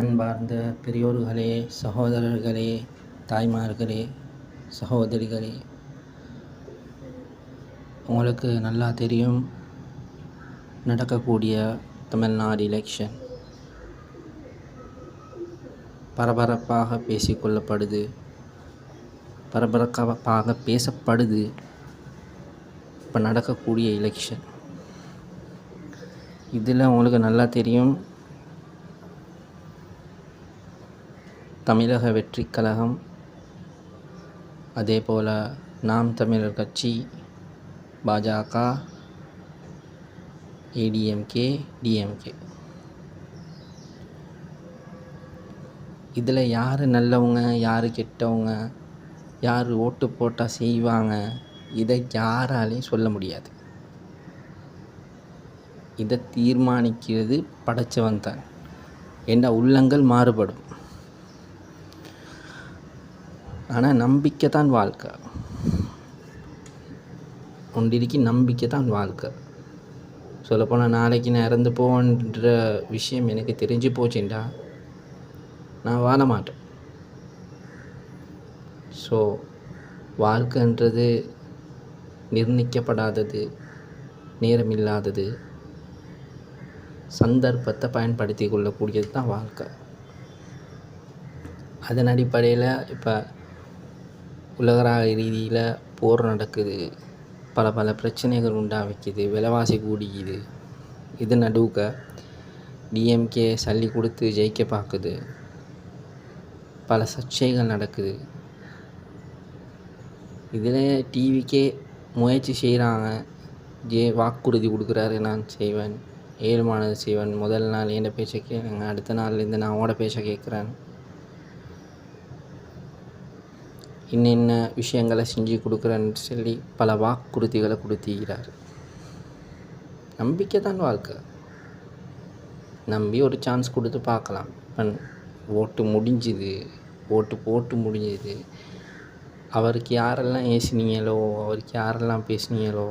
அன்பார்ந்த பெரியோர்களே, சகோதரர்களே, தாய்மார்களே, சகோதரிகளே, உங்களுக்கு நல்லா தெரியும் நடக்கக்கூடிய தமிழ்நாடு எலெக்ஷன் பரபரப்பாக பேசிக்கொள்ளப்படுது, பரபரப்பாக பேசப்படுது. இப்போ நடக்கக்கூடிய எலெக்ஷன் இதில் உங்களுக்கு நல்லா தெரியும் தமிழக வெற்றிக் கழகம், அதே போல் நாம் தமிழர் கட்சி, பாஜக, ஏடிஎம்கே, டிஎம்கே, இதில் யார் நல்லவங்க, யார் கெட்டவங்க, யார் ஓட்டு போட்டால் செய்வாங்க, இதை யாராலையும் சொல்ல முடியாது. இதை தீர்மானிக்கிறது படைச்சவன் தான். என்ற உள்ளங்கள் மாறுபடும், ஆனால் நம்பிக்கை தான் வாழ்க்கை. ஒன்றிற்கு நம்பிக்கை தான் வாழ்க்கை. சொல்லப்போனால் நாளைக்கு நான் இறந்து போன்ற விஷயம் எனக்கு தெரிஞ்சு போச்சுண்டா நான் வாழ மாட்டேன். ஸோ வாழ்க்கைன்றது நிர்ணயிக்கப்படாதது, நேரமில்லாதது, சந்தர்ப்பத்தை பயன்படுத்தி கொள்ளக்கூடியது தான் வாழ்க்கை. அதன் அடிப்படையில் இப்போ உலகளாவிய ரீதியில் போர் நடக்குது, பல பிரச்சனைகள் உண்டாவிக்குது, விலைவாசி கூடிக்குது. இது நடுவுக்க டிஎம்கே சல்லி கொடுத்து ஜெயிக்க பார்க்குது, பல சர்ச்சைகள் நடக்குது. இதில் டிவிக்கே முயற்சி செய்கிறாங்க, வாக்குறுதி கொடுக்குறாரு, நான் செய்வேன், ஏழுமானது செய்வேன், முதல் நாள் என்ன பேச்சை கேட்குறேங்க, அடுத்த நாள்லேருந்து நான் அவனோட பேச்சை கேட்குறேன், இன்னென்ன விஷயங்களை செஞ்சு கொடுக்குறேன்னு சொல்லி பல வாக்குறுதிகளை கொடுத்துக்கிறார். நம்பிக்கை தான் வாழ்க்கை. நம்பி ஒரு சான்ஸ் கொடுத்து பார்க்கலாம். ஓட்டு முடிஞ்சுது, ஓட்டு போட்டு முடிஞ்சுது. அவருக்கு யாரெல்லாம் ஏசினீங்களோ, அவருக்கு யாரெல்லாம் பேசுனீங்களோ,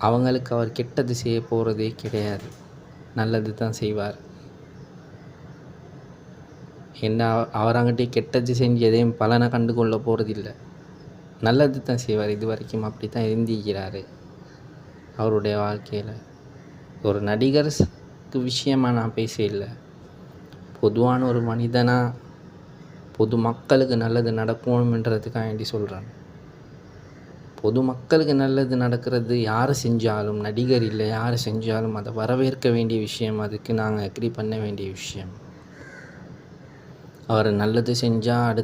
அவங்களுக்கு அவர் கெட்டது செய்ய போகிறதே கிடையாது, நல்லது தான் செய்வார். என்ன அவரங்கிட்டே கெட்டது செஞ்சு எதையும் பலனை கண்டு கொள்ள போகிறதில்லை, நல்லது தான் செய்வார். இது வரைக்கும் அப்படி தான் இருந்திருக்கிறாரு அவருடைய வாழ்க்கையில். ஒரு நடிகருக்கு விஷயமாக நான் பேசல, பொதுவான ஒரு மனிதனாக பொது மக்களுக்கு நல்லது நடக்கணுன்றதுக்காக வேண்டி சொல்கிறேன். பொது மக்களுக்கு நல்லது நடக்கிறது யார் செஞ்சாலும், நடிகர் இல்லை யார் செஞ்சாலும் அதை வரவேற்க வேண்டிய விஷயம், அதுக்கு நாங்கள் அக்ரி பண்ண வேண்டிய விஷயம். அவர் நல்லது செஞ்சால்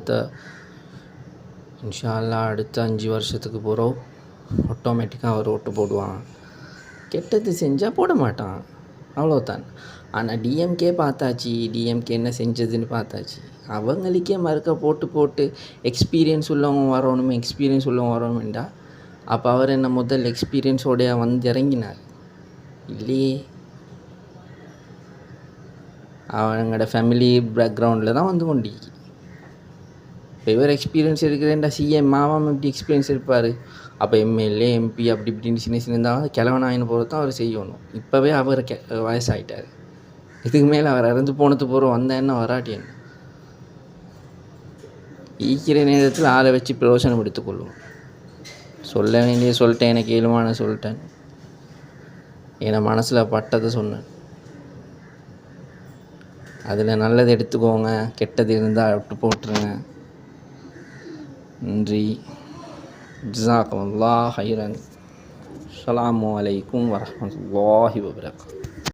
இன்ஷா அல்லாஹ் அடுத்த 5 வருஷத்துக்கு போகிறோம் ஆட்டோமேட்டிக்காக அவர் ஓட்டு போடுவான். கெட்டது செஞ்சால் போட மாட்டான், அவ்வளோதான். ஆனால் டிஎம்கே பார்த்தாச்சு, டிஎம்கே என்ன செஞ்சதுன்னு பார்த்தாச்சு. அவங்களுக்கே மறுக்க போட்டு எக்ஸ்பீரியன்ஸ் உள்ளவங்க வரணுமெண்டா அப்போ அவர் என்ன முதல் எக்ஸ்பீரியன்ஸோடைய வந்து இறங்கினார் இல்லையே. அவங்களோட ஃபேமிலி பேக்ரவுண்டில் தான் வந்து கொண்டு இப்போ இவர் எக்ஸ்பீரியன்ஸ் இருக்கிறேன்டா. சிஎம் மாவாமல் இப்படி எக்ஸ்பீரியன்ஸ் இருப்பார். அப்போ எம்எல்ஏ எம்பி அப்படி இப்படின்னு சின்ன இருந்தாலும் கிழவனாயின்னு போகிறது தான் அவர் செய்யணும். இப்போவே அவர் வயசாகிட்டார். இதுக்கு மேலே அவர் இறந்து போனது போகிறோம் வந்த என்ன வராட்டி என்ன. ஈக்கிற நேரத்தில் ஆளை வச்சு பிரயோசனம் எடுத்துக்கொள்ளும். சொல்ல வேண்டிய சொல்லிட்டேன், எனக்கு ஏழுமான சொல்லிட்டேன், என் மனசில் பட்டதை சொன்னேன். அதில் நல்லது எடுத்துக்கோங்க, கெட்டது இருந்தால் விட்டு போட்டுருங்க. நன்றி. ஜஸாக்கல்லாஹு ஹைரன். அஸ்ஸலாமு அலைக்கும் வரஹ்மத்துல்லாஹி வபரகாத்துஹு.